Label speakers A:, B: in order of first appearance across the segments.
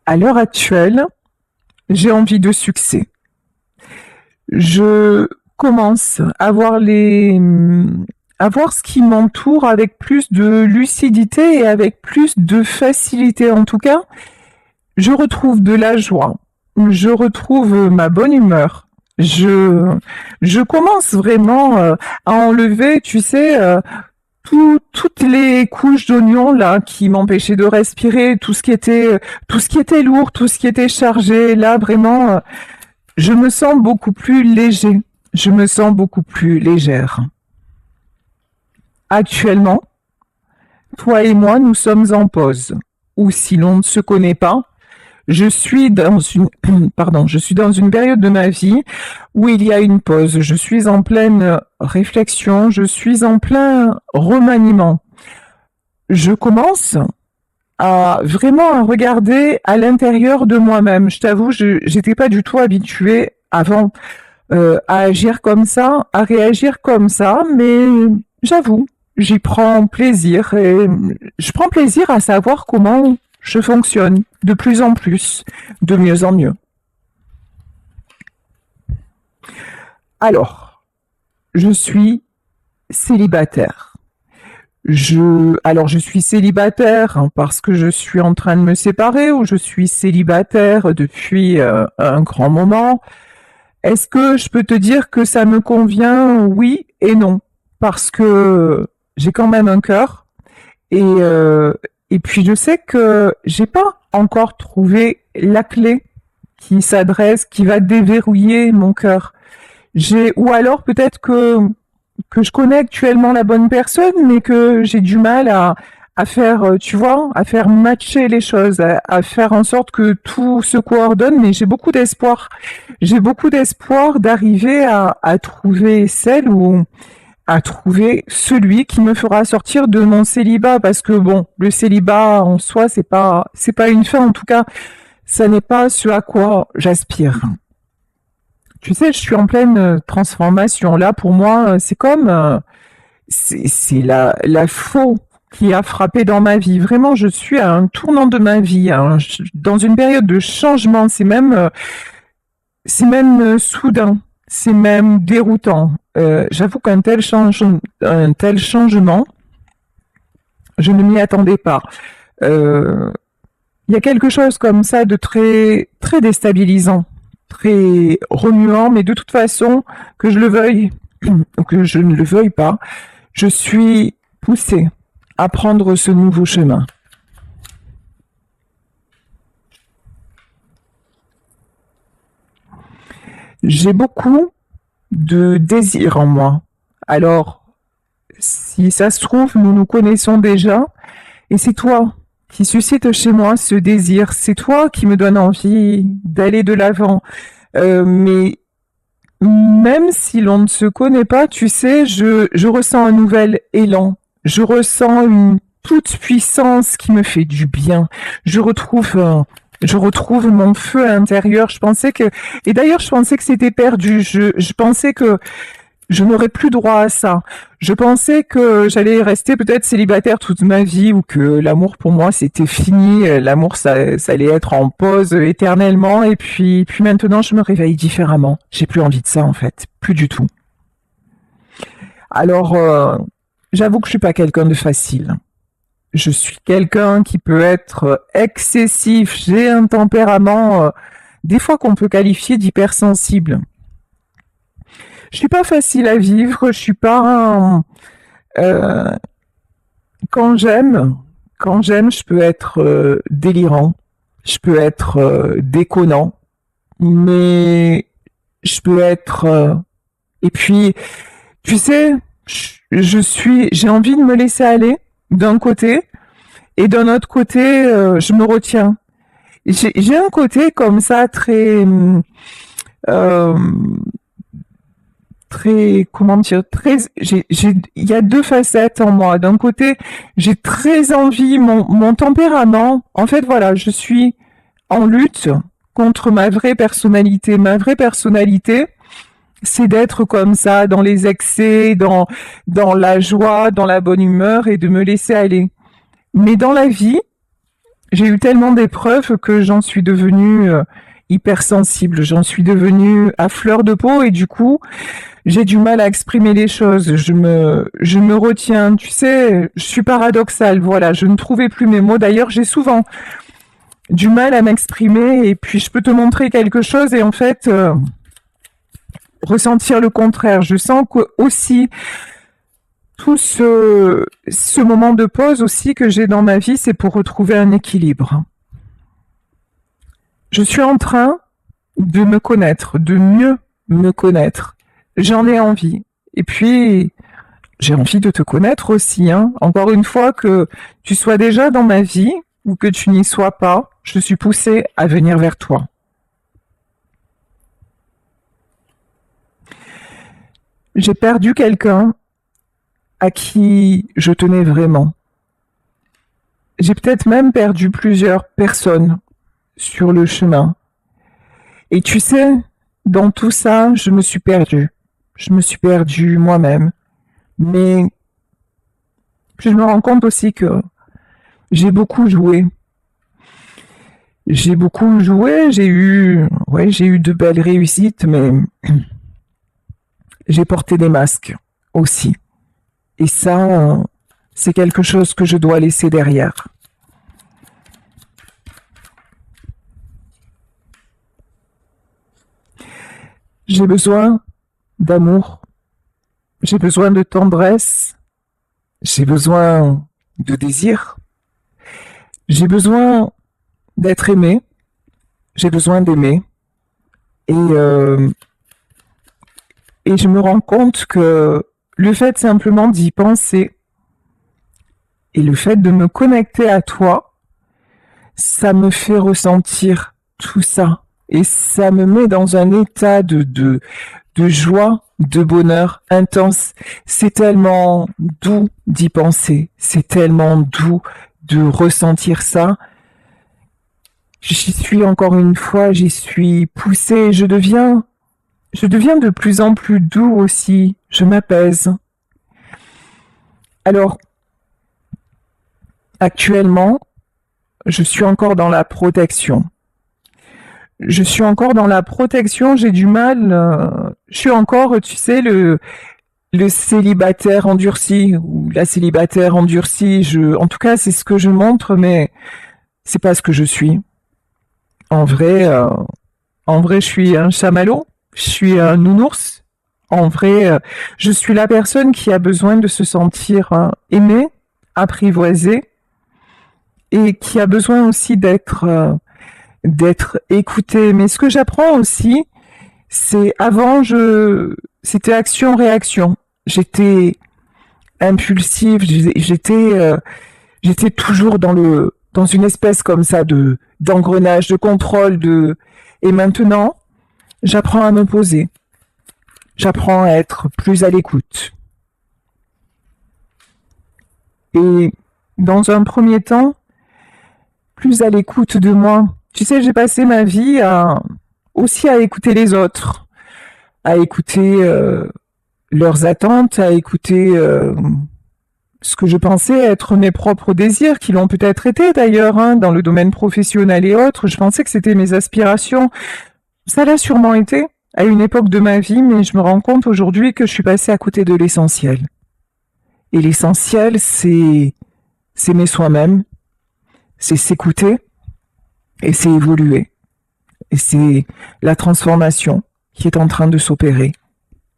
A: À l'heure actuelle, j'ai envie de succès. Je commence à voir ce qui m'entoure avec plus de lucidité et avec plus de facilité. En tout cas, je retrouve de la joie. Je retrouve ma bonne humeur. Je commence vraiment à enlever, tu sais, toutes les couches d'oignons là qui m'empêchaient de respirer, tout ce qui était lourd, tout ce qui était chargé. Là, vraiment, je me sens beaucoup plus léger. Je me sens beaucoup plus légère. Actuellement, toi et moi, nous sommes en pause. Ou si l'on ne se connaît pas, je suis dans une, pardon, je suis dans une période de ma vie où il y a une pause. Je suis en pleine réflexion, je suis en plein remaniement. Je commence à vraiment regarder à l'intérieur de moi-même. Je t'avoue, je n'étais pas du tout habituée avant à agir comme ça, à réagir comme ça, mais j'avoue, j'y prends plaisir et je prends plaisir à savoir comment je fonctionne de plus en plus, de mieux en mieux. Alors, je suis célibataire. Alors je suis célibataire parce que je suis en train de me séparer ou je suis célibataire depuis un grand moment. Est-ce que je peux te dire que ça me convient? Oui et non, parce que j'ai quand même un cœur et puis je sais que j'ai pas encore trouvé la clé qui va déverrouiller mon cœur. Ou alors peut-être que je connais actuellement la bonne personne, mais que j'ai du mal à faire, tu vois, à faire matcher les choses, à faire en sorte que tout se coordonne, mais j'ai beaucoup d'espoir. J'ai beaucoup d'espoir d'arriver à trouver celle ou à trouver celui qui me fera sortir de mon célibat, parce que bon, le célibat en soi, c'est pas une fin, en tout cas, ça n'est pas ce à quoi j'aspire. Tu sais, je suis en pleine transformation. Là, pour moi, c'est comme c'est la faux qui a frappé dans ma vie. Vraiment, je suis à un tournant de ma vie, hein, dans une période de changement. C'est même soudain, c'est même déroutant. J'avoue un tel changement, je ne m'y attendais pas. Il y a quelque chose comme ça de très très déstabilisant, très remuant, mais de toute façon, que je le veuille ou que je ne le veuille pas, je suis poussée à prendre ce nouveau chemin. J'ai beaucoup de désir en moi. Alors, si ça se trouve, nous nous connaissons déjà, et c'est toi qui suscite chez moi ce désir, c'est toi qui me donne envie d'aller de l'avant. Mais même si l'on ne se connaît pas, tu sais, je ressens un nouvel élan. Je ressens une toute puissance qui me fait du bien. Je retrouve mon feu intérieur. Et d'ailleurs, je pensais que c'était perdu. Je pensais que je n'aurais plus droit à ça. Je pensais que j'allais rester peut-être célibataire toute ma vie ou que l'amour pour moi c'était fini. L'amour ça allait être en pause éternellement. Et puis maintenant je me réveille différemment. J'ai plus envie de ça en fait, plus du tout. Alors j'avoue que je suis pas quelqu'un de facile. Je suis quelqu'un qui peut être excessif. J'ai un tempérament des fois qu'on peut qualifier d'hypersensible. Je suis pas facile à vivre. Je suis pas euh, quand j'aime, je peux être délirant, je peux être déconnant, mais je peux être et puis tu sais, j'ai envie de me laisser aller d'un côté et d'un autre côté, je me retiens. J'ai un côté comme ça euh, très, comment dire, très, il y a deux facettes en moi. D'un côté, j'ai très envie, mon tempérament, en fait, voilà, je suis en lutte contre ma vraie personnalité. Ma vraie personnalité, c'est d'être comme ça, dans les excès, dans la joie, dans la bonne humeur et de me laisser aller. Mais dans la vie, j'ai eu tellement d'épreuves que j'en suis devenue hypersensible, j'en suis devenue à fleur de peau et du coup, j'ai du mal à exprimer les choses. Je me retiens. Tu sais, je suis paradoxale. Voilà, je ne trouvais plus mes mots. D'ailleurs, j'ai souvent du mal à m'exprimer et puis je peux te montrer quelque chose et en fait ressentir le contraire. Je sens que aussi tout ce moment de pause aussi que j'ai dans ma vie, c'est pour retrouver un équilibre. Je suis en train de me connaître, de mieux me connaître. J'en ai envie. Et puis, j'ai envie de te connaître aussi. Hein. Encore une fois, que tu sois déjà dans ma vie ou que tu n'y sois pas, je suis poussée à venir vers toi. J'ai perdu quelqu'un à qui je tenais vraiment. J'ai peut-être même perdu plusieurs personnes sur le chemin. Et tu sais, dans tout ça, je me suis perdue. Je me suis perdue moi-même. Mais je me rends compte aussi que j'ai beaucoup joué. J'ai beaucoup joué, j'ai eu de belles réussites, mais j'ai porté des masques aussi. Et ça, c'est quelque chose que je dois laisser derrière. J'ai besoin d'amour, j'ai besoin de tendresse, j'ai besoin de désir, j'ai besoin d'être aimé, j'ai besoin d'aimer. Et et je me rends compte que le fait simplement d'y penser et le fait de me connecter à toi, ça me fait ressentir tout ça. Et ça me met dans un état de joie, de bonheur intense. C'est tellement doux d'y penser. C'est tellement doux de ressentir ça. J'y suis encore une fois, j'y suis poussée. Je deviens de plus en plus doux aussi. Je m'apaise. Alors, actuellement, je suis encore dans la protection. Je suis encore dans la protection, j'ai du mal. Je suis encore, tu sais, le célibataire endurci ou la célibataire endurcie. En tout cas, c'est ce que je montre, mais c'est pas ce que je suis. En vrai, euh, en vrai, je suis un chamallow, je suis un nounours. En vrai, je suis la personne qui a besoin de se sentir aimée, apprivoisée, et qui a besoin aussi d'être écoutée. Mais ce que j'apprends aussi, c'est c'était action-réaction. J'étais impulsive, j'étais toujours dans une espèce comme ça d'engrenage, de contrôle, et maintenant, j'apprends à me poser. J'apprends à être plus à l'écoute. Et dans un premier temps, plus à l'écoute de moi. Tu sais, j'ai passé ma vie aussi à écouter les autres, à écouter leurs attentes, à écouter ce que je pensais être mes propres désirs, qui l'ont peut-être été d'ailleurs, hein, dans le domaine professionnel et autres. Je pensais que c'était mes aspirations. Ça l'a sûrement été à une époque de ma vie, mais je me rends compte aujourd'hui que je suis passée à côté de l'essentiel. Et l'essentiel, c'est s'aimer soi-même, c'est s'écouter et c'est évoluer. Et c'est la transformation qui est en train de s'opérer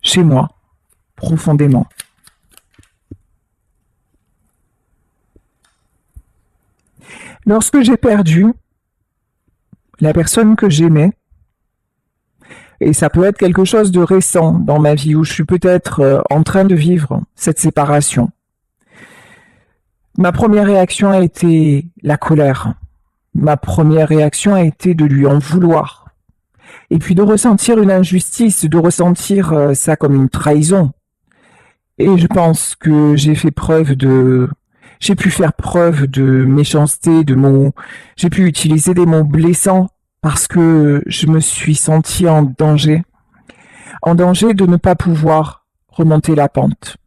A: chez moi, profondément. Lorsque j'ai perdu la personne que j'aimais, et ça peut être quelque chose de récent dans ma vie où je suis peut-être en train de vivre cette séparation, ma première réaction a été la colère. Ma première réaction a été de lui en vouloir. Et puis de ressentir une injustice, de ressentir ça comme une trahison. Et je pense que j'ai pu faire preuve de méchanceté, j'ai pu utiliser des mots blessants parce que je me suis sentie en danger de ne pas pouvoir remonter la pente,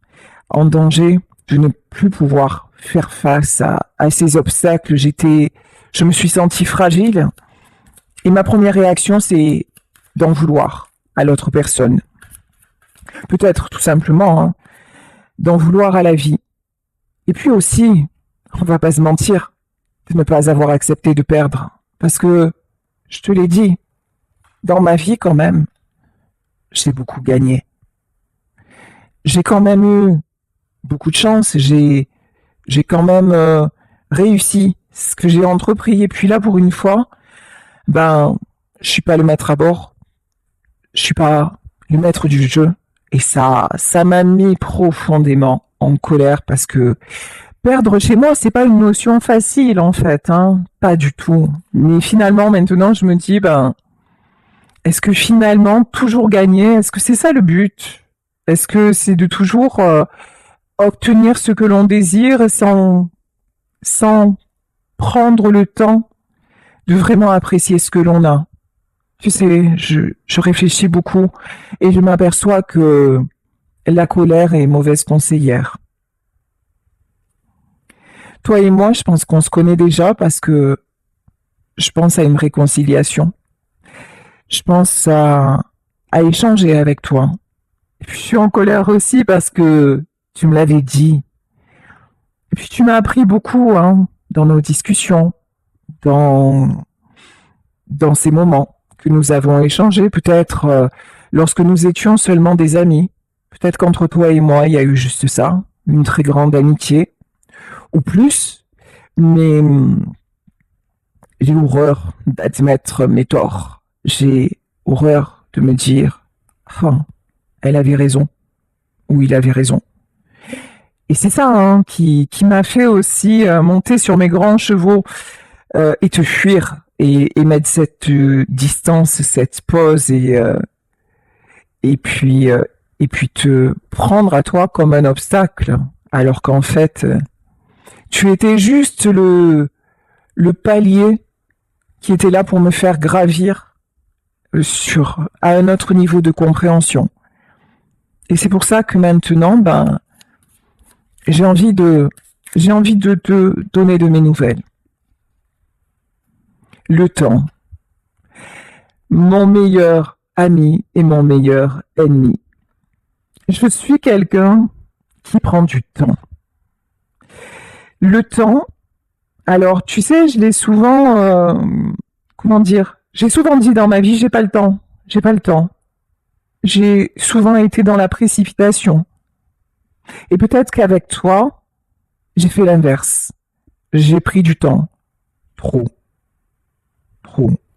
A: en danger de ne plus pouvoir faire face à ces obstacles. Je me suis sentie fragile et ma première réaction, c'est d'en vouloir à l'autre personne. Peut-être tout simplement d'en vouloir à la vie. Et puis aussi, on va pas se mentir, de ne pas avoir accepté de perdre. Parce que, je te l'ai dit, dans ma vie quand même, j'ai beaucoup gagné. J'ai quand même eu beaucoup de chance, j'ai quand même réussi ce que j'ai entrepris. Et puis là, pour une fois, je suis pas le maître à bord, je suis pas le maître du jeu. Et ça m'a mis profondément en colère parce que perdre chez moi, c'est pas une notion facile en fait, pas du tout. Mais finalement, maintenant, je me dis, est-ce que finalement toujours gagner, est-ce que c'est ça le but? Est-ce que c'est de toujours obtenir ce que l'on désire sans prendre le temps de vraiment apprécier ce que l'on a? Tu sais, je réfléchis beaucoup et je m'aperçois que la colère est mauvaise conseillère. Toi et moi, je pense qu'on se connaît déjà parce que je pense à une réconciliation. Je pense à échanger avec toi. Et puis je suis en colère aussi parce que tu me l'avais dit. Et puis tu m'as appris beaucoup dans nos discussions, dans ces moments que nous avons échangés, peut-être lorsque nous étions seulement des amis. Peut-être qu'entre toi et moi, il y a eu juste ça, une très grande amitié, ou plus, mais j'ai horreur d'admettre mes torts. J'ai horreur de me dire, elle avait raison, ou il avait raison. Et c'est ça qui m'a fait aussi monter sur mes grands chevaux et te fuir et mettre cette distance, cette pause et puis te prendre à toi comme un obstacle, alors qu'en fait tu étais juste le palier qui était là pour me faire gravir à un autre niveau de compréhension. Et c'est pour ça que maintenant, j'ai envie de te donner de mes nouvelles. Le temps, mon meilleur ami et mon meilleur ennemi. Je suis quelqu'un qui prend du temps. Le temps, alors tu sais, je l'ai souvent, j'ai souvent dit dans ma vie, j'ai pas le temps. J'ai souvent été dans la précipitation. Et peut-être qu'avec toi, j'ai fait l'inverse. J'ai pris du temps. Trop.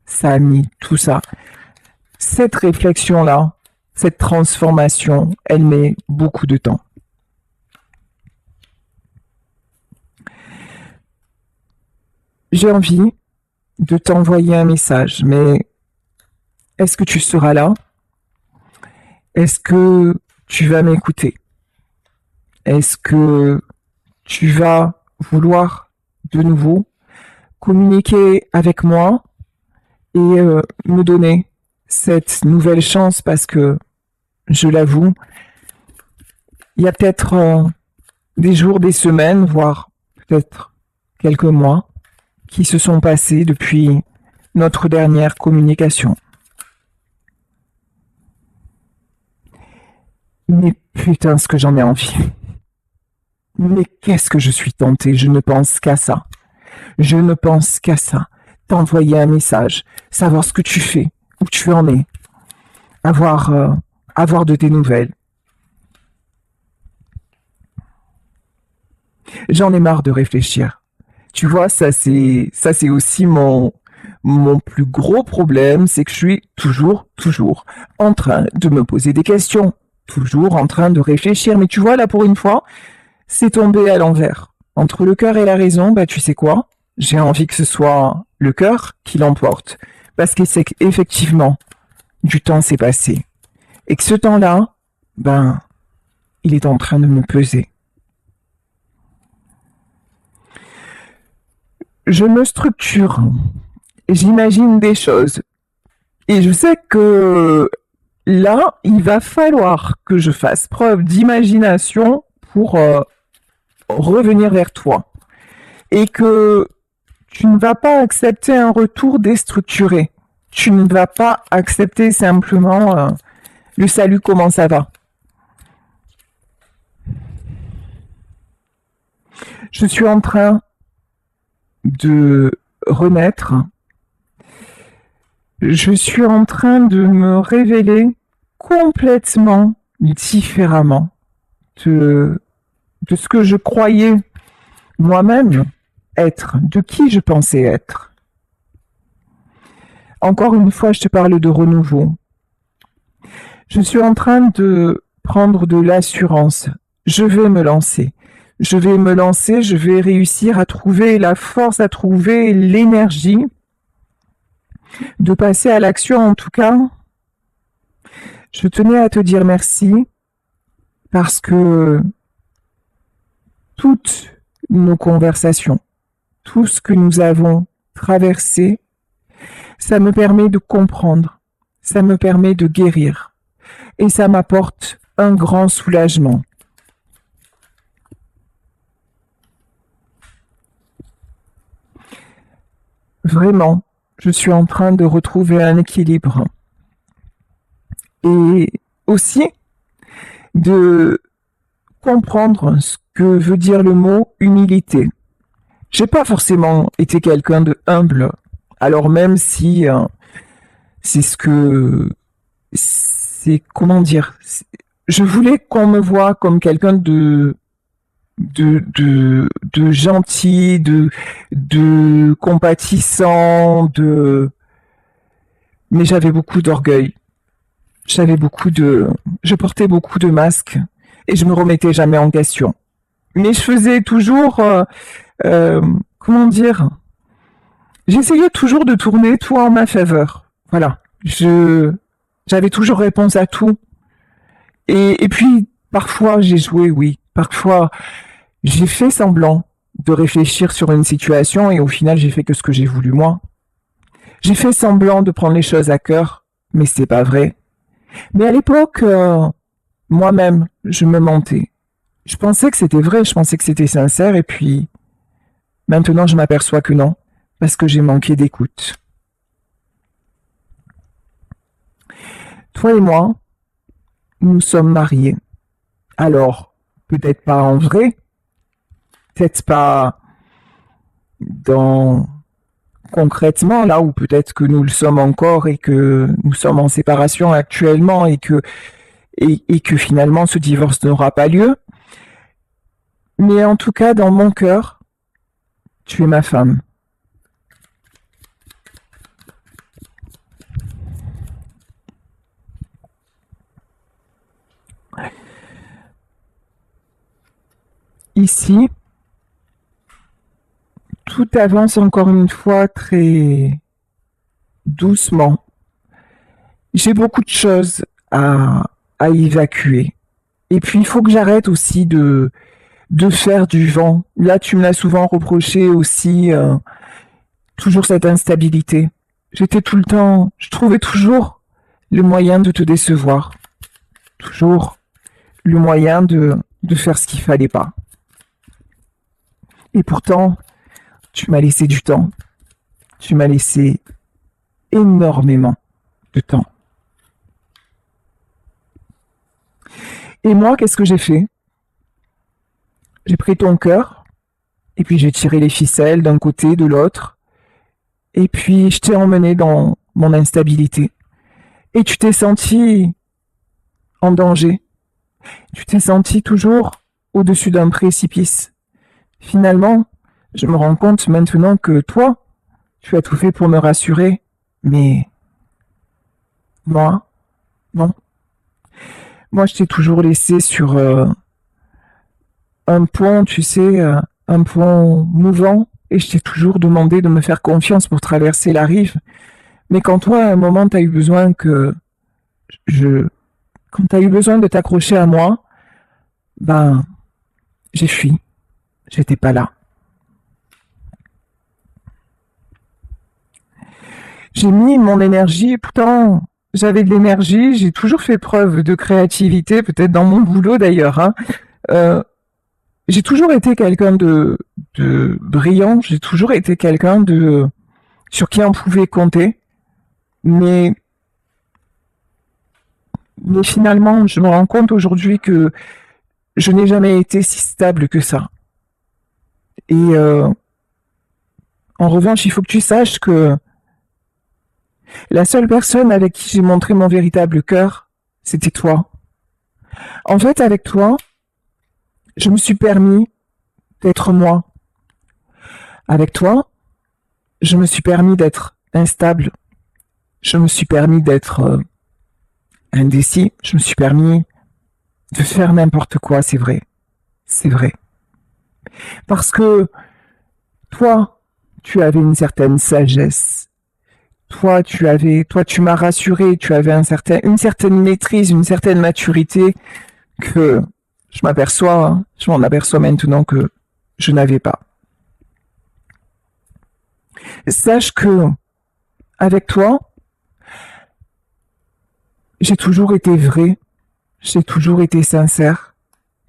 A: Ça a mis tout ça. Cette réflexion-là, cette transformation, elle met beaucoup de temps. J'ai envie de t'envoyer un message, mais est-ce que tu seras là? Est-ce que tu vas m'écouter? Est-ce que tu vas vouloir de nouveau communiquer avec moi et me donner cette nouvelle chance parce que, je l'avoue, il y a peut-être des jours, des semaines, voire peut-être quelques mois qui se sont passés depuis notre dernière communication. Mais putain, ce que j'en ai envie. Mais qu'est-ce que je suis tentée, je ne pense qu'à ça. T'envoyer un message, savoir ce que tu fais, où tu en es, avoir de tes nouvelles. J'en ai marre de réfléchir. Tu vois, ça c'est aussi mon plus gros problème, c'est que je suis toujours en train de me poser des questions, toujours en train de réfléchir. Mais tu vois, là pour une fois, c'est tombé à l'envers. Entre le cœur et la raison, tu sais quoi? J'ai envie que ce soit le cœur qui l'emporte. Parce que c'est qu'effectivement, du temps s'est passé. Et que ce temps-là, il est en train de me peser. Je me structure. J'imagine des choses. Et je sais que là, il va falloir que je fasse preuve d'imagination pour revenir vers toi. Et que Tu ne vas pas accepter un retour déstructuré. Tu ne vas pas accepter simplement le salut, comment ça va. Je suis en train de renaître. Je suis en train de me révéler complètement différemment de ce que je croyais moi-même être, de qui je pensais être. Encore une fois, je te parle de renouveau. Je suis en train de prendre de l'assurance. Je vais me lancer. Je vais me lancer, je vais réussir à trouver la force, à trouver l'énergie de passer à l'action. En tout cas, je tenais à te dire merci parce que toutes nos conversations, tout ce que nous avons traversé, ça me permet de comprendre, ça me permet de guérir et ça m'apporte un grand soulagement. Vraiment, je suis en train de retrouver un équilibre et aussi de comprendre ce que veut dire le mot humilité. J'ai pas forcément été quelqu'un de humble, alors même si c'est comment dire, je voulais qu'on me voie comme quelqu'un de gentil, de compatissant, mais j'avais beaucoup d'orgueil. Je portais beaucoup de masques et je me remettais jamais en question. Mais je faisais toujours, comment dire, j'essayais toujours de tourner tout en ma faveur. Voilà. J'avais toujours réponse à tout. Et puis, parfois, j'ai joué, oui. Parfois, j'ai fait semblant de réfléchir sur une situation et au final, j'ai fait que ce que j'ai voulu moi. J'ai fait semblant de prendre les choses à cœur, mais c'est pas vrai. Mais à l'époque, moi-même, je me mentais. Je pensais que c'était vrai, je pensais que c'était sincère et puis maintenant, je m'aperçois que non, parce que j'ai manqué d'écoute. Toi et moi, nous sommes mariés. Alors, peut-être pas en vrai, peut-être pas concrètement, là où peut-être que nous le sommes encore et que nous sommes en séparation actuellement et que finalement ce divorce n'aura pas lieu. Mais en tout cas, dans mon cœur, tu es ma femme. Ici, tout avance encore une fois très doucement. J'ai beaucoup de choses à évacuer. Et puis, il faut que j'arrête aussi de faire du vent. Là, tu me l'as souvent reproché aussi, toujours cette instabilité. Je trouvais toujours le moyen de te décevoir. Toujours le moyen de faire ce qu'il fallait pas. Et pourtant, tu m'as laissé du temps. Tu m'as laissé énormément de temps. Et moi, qu'est-ce que j'ai fait? J'ai pris ton cœur, et puis j'ai tiré les ficelles d'un côté, de l'autre, et puis je t'ai emmené dans mon instabilité. Et tu t'es senti en danger. Tu t'es senti toujours au-dessus d'un précipice. Finalement, je me rends compte maintenant que toi, tu as tout fait pour me rassurer, mais moi, non. Moi, je t'ai toujours laissé sur un pont, tu sais, un pont mouvant, et je t'ai toujours demandé de me faire confiance pour traverser la rive. Mais quand toi, à un moment, t'as eu besoin quand t'as eu besoin de t'accrocher à moi, ben, j'ai fui. J'étais pas là. J'ai mis mon énergie, pourtant, j'avais de l'énergie, j'ai toujours fait preuve de créativité, peut-être dans mon boulot d'ailleurs, hein. j'ai toujours été quelqu'un de brillant, j'ai toujours été quelqu'un sur qui on pouvait compter, mais, mais finalement, je me rends compte aujourd'hui que je n'ai jamais été si stable que ça. Et en revanche, il faut que tu saches que la seule personne avec qui j'ai montré mon véritable cœur, c'était toi. En fait, avec toi, je me suis permis d'être moi. Avec toi, je me suis permis d'être instable. Je me suis permis d'être indécis. Je me suis permis de faire n'importe quoi, c'est vrai. C'est vrai. Parce que toi, tu avais une certaine sagesse. Toi, tu m'as rassuré, tu avais une certaine maîtrise, une certaine maturité que je m'en aperçois maintenant que je n'avais pas. Sache que, avec toi, j'ai toujours été vrai, j'ai toujours été sincère.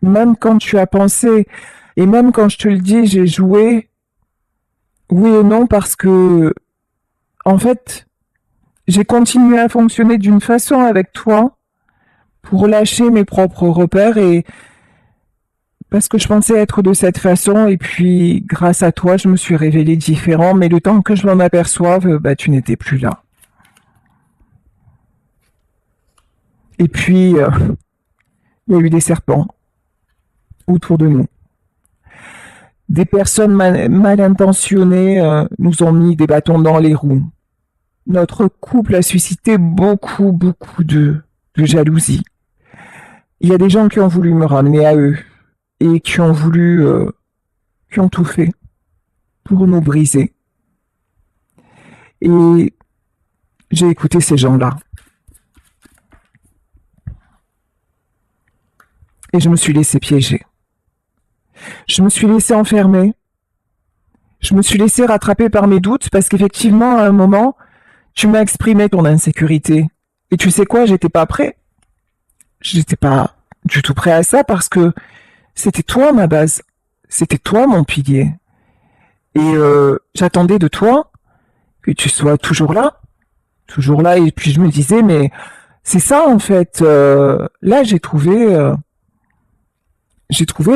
A: Même quand tu as pensé, et même quand je te le dis, j'ai joué, oui et non, parce que, en fait, j'ai continué à fonctionner d'une façon avec toi pour lâcher mes propres repères et parce que je pensais être de cette façon et puis grâce à toi, je me suis révélé différent, mais le temps que je m'en aperçoive, bah, tu n'étais plus là. Et puis, il y a eu des serpents autour de nous. Des personnes mal intentionnées nous ont mis des bâtons dans les roues. Notre couple a suscité beaucoup de jalousie. Il y a des gens qui ont voulu me ramener à eux et qui ont tout fait pour nous briser. Et j'ai écouté ces gens-là. Et je me suis laissé piéger. Je me suis laissé enfermer. Je me suis laissé rattraper par mes doutes parce qu'effectivement, à un moment, tu m'as exprimé ton insécurité. Et tu sais quoi, j'étais pas prêt. J'étais pas du tout prêt à ça parce que c'était toi ma base. C'était toi mon pilier. Et j'attendais de toi que tu sois toujours là. Toujours là. Et puis je me disais, mais c'est ça en fait. Là, j'ai trouvé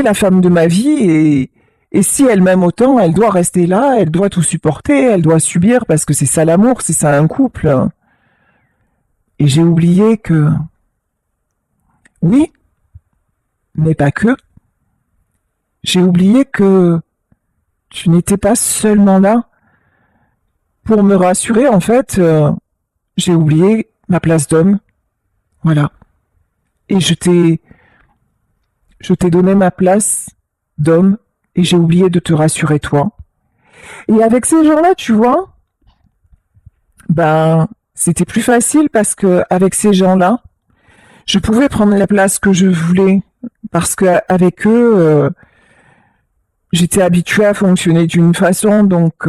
A: la femme de ma vie et si elle m'aime autant, elle doit rester là, elle doit tout supporter, elle doit subir parce que c'est ça l'amour, c'est ça un couple. Et j'ai oublié que, oui, mais pas que, j'ai oublié que tu n'étais pas seulement là pour me rassurer. En fait, j'ai oublié ma place d'homme. Voilà. Et je t'ai donné ma place d'homme et j'ai oublié de te rassurer toi. Et avec ces gens-là, tu vois, ben, c'était plus facile parce que avec ces gens-là, je pouvais prendre la place que je voulais parce qu'avec eux, j'étais habituée à fonctionner d'une façon, donc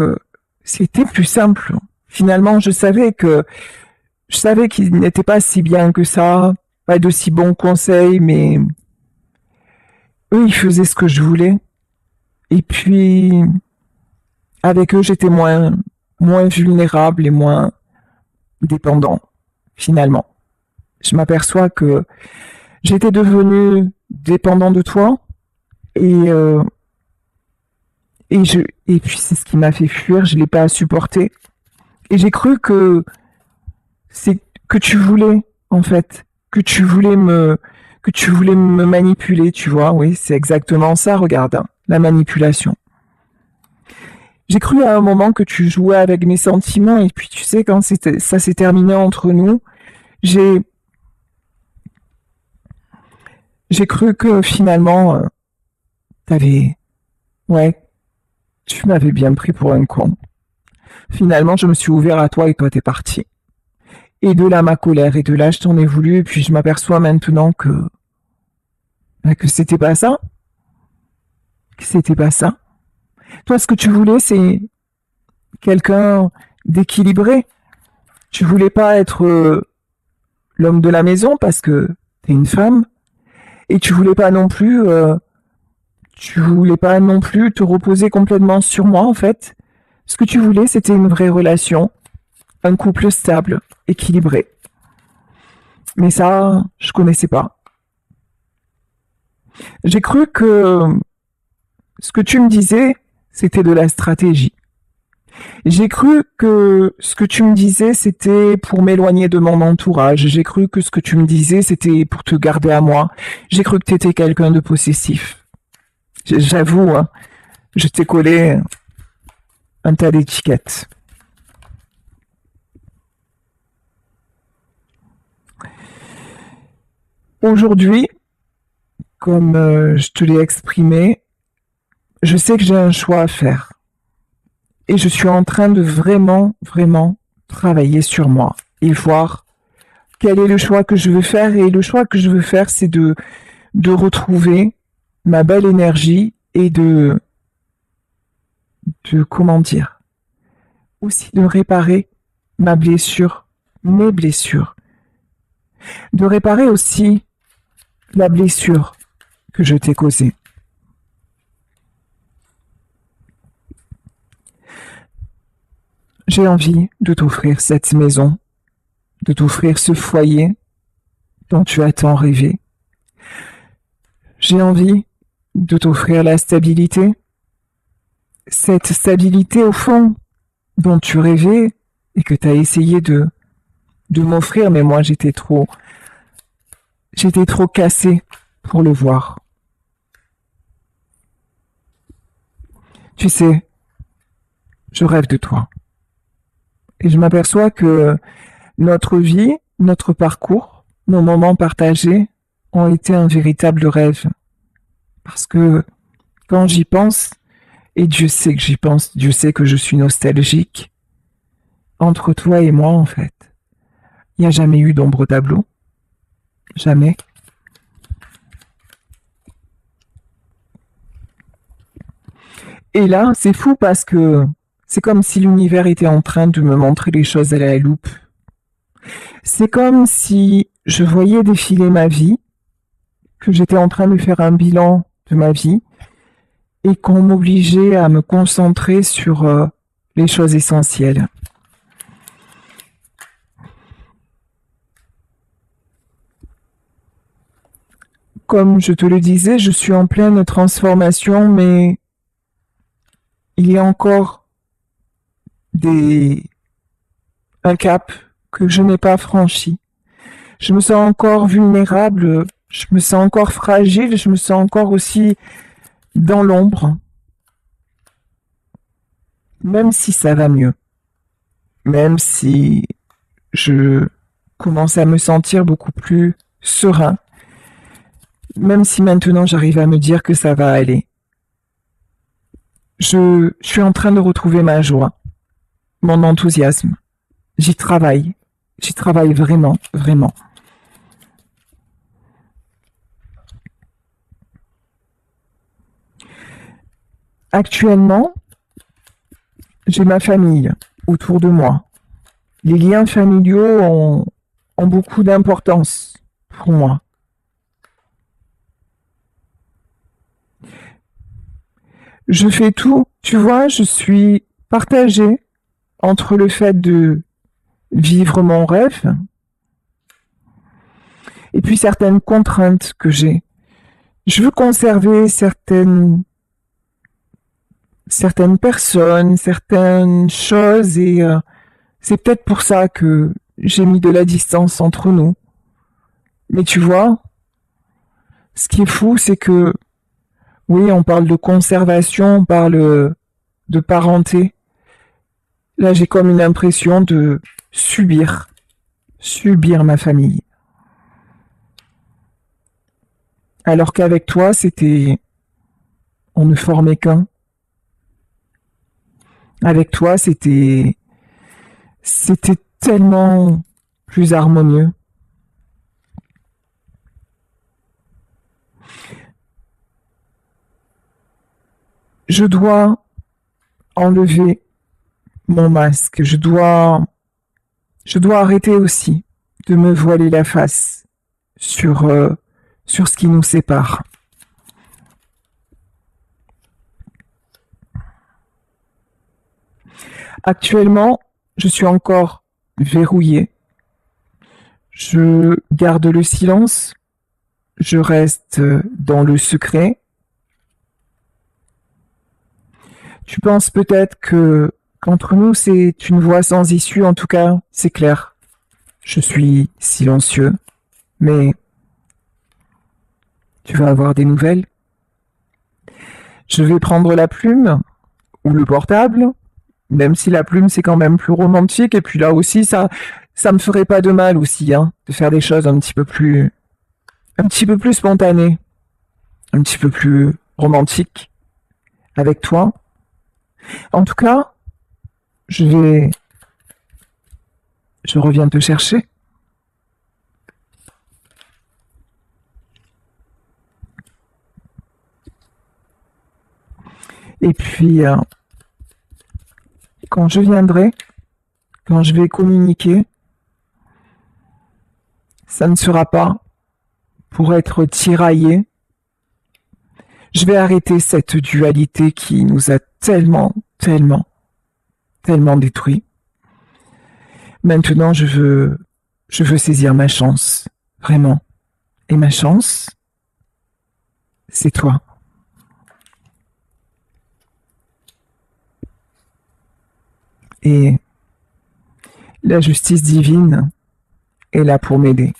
A: c'était plus simple. Finalement, je savais qu'ils n'étaient pas si bien que ça, pas de si bons conseils, mais eux, ils faisaient ce que je voulais. Et puis, avec eux, j'étais moins vulnérable et moins dépendant, finalement. Je m'aperçois que j'étais devenu dépendant de toi et puis c'est ce qui m'a fait fuir, je l'ai pas supporté. Et j'ai cru que c'est que tu voulais, en fait, que tu voulais me manipuler, tu vois, oui, c'est exactement ça, regarde, hein, la manipulation. J'ai cru à un moment que tu jouais avec mes sentiments et puis tu sais, quand ça s'est terminé entre nous, j'ai cru que finalement, ouais, tu m'avais bien pris pour un con. Finalement, je me suis ouvert à toi et toi t'es parti. Et de là ma colère et de là je t'en ai voulu et puis je m'aperçois maintenant que c'était pas ça. Que c'était pas ça. Toi, ce que tu voulais, c'est quelqu'un d'équilibré. Tu voulais pas être l'homme de la maison parce que t'es une femme et tu voulais pas non plus Tu voulais pas non plus te reposer complètement sur moi, en fait. Ce que tu voulais, c'était une vraie relation, un couple stable, équilibré. Mais ça, je connaissais pas. J'ai cru que ce que tu me disais, c'était de la stratégie. J'ai cru que ce que tu me disais, c'était pour m'éloigner de mon entourage. J'ai cru que ce que tu me disais, c'était pour te garder à moi. J'ai cru que tu étais quelqu'un de possessif. J'avoue, hein, je t'ai collé un tas d'étiquettes. Aujourd'hui, comme je te l'ai exprimé, je sais que j'ai un choix à faire. Et je suis en train de vraiment, vraiment travailler sur moi et voir quel est le choix que je veux faire. Et le choix que je veux faire, c'est de retrouver ma belle énergie et comment dire, aussi de réparer ma blessure, mes blessures. De réparer aussi la blessure que je t'ai causée. J'ai envie de t'offrir cette maison, de t'offrir ce foyer dont tu as tant rêvé. J'ai envie de t'offrir la stabilité, cette stabilité au fond dont tu rêvais et que tu as essayé de m'offrir, mais moi j'étais trop cassée pour le voir. Tu sais, je rêve de toi. Et je m'aperçois que notre vie, notre parcours, nos moments partagés ont été un véritable rêve. Parce que quand j'y pense, et Dieu sait que j'y pense, Dieu sait que je suis nostalgique, entre toi et moi en fait, il n'y a jamais eu d'ombre au tableau. Jamais. Et là, c'est fou parce que c'est comme si l'univers était en train de me montrer les choses à la loupe. C'est comme si je voyais défiler ma vie, que j'étais en train de faire un bilan de ma vie et qu'on m'obligeait à me concentrer sur les choses essentielles. Comme je te le disais, je suis en pleine transformation, mais il y a encore un cap que je n'ai pas franchi. Je me sens encore vulnérable, je me sens encore fragile, je me sens encore aussi dans l'ombre. Même si ça va mieux, même si je commence à me sentir beaucoup plus serein, même si maintenant j'arrive à me dire que ça va aller. Je suis en train de retrouver ma joie, mon enthousiasme. J'y travaille vraiment, vraiment. Actuellement, j'ai ma famille autour de moi. Les liens familiaux ont beaucoup d'importance pour moi. Je fais tout, tu vois, je suis partagée entre le fait de vivre mon rêve et puis certaines contraintes que j'ai. Je veux conserver certaines personnes, certaines choses et c'est peut-être pour ça que j'ai mis de la distance entre nous. Mais tu vois, ce qui est fou, c'est que oui, on parle de conservation, on parle de parenté. Là, j'ai comme une impression de subir ma famille. Alors qu'avec toi, on ne formait qu'un. Avec toi, c'était tellement plus harmonieux. Je dois enlever mon masque. Je dois arrêter aussi de me voiler la face sur ce qui nous sépare. Actuellement, je suis encore verrouillée. Je garde le silence. Je reste dans le secret. Tu penses peut-être que qu'entre nous, c'est une voie sans issue. En tout cas, c'est clair. Je suis silencieux, mais tu vas avoir des nouvelles. Je vais prendre la plume ou le portable, même si la plume c'est quand même plus romantique. Et puis là aussi, ça me ferait pas de mal aussi, hein, de faire des choses un petit peu plus spontanées, un petit peu plus romantiques avec toi. En tout cas, je reviens te chercher. Et puis, quand je viendrai, quand je vais communiquer, ça ne sera pas pour être tiraillé. Je vais arrêter cette dualité qui nous a tellement, tellement, tellement détruits. Maintenant, je veux saisir ma chance, vraiment. Et ma chance, c'est toi. Et la justice divine est là pour m'aider.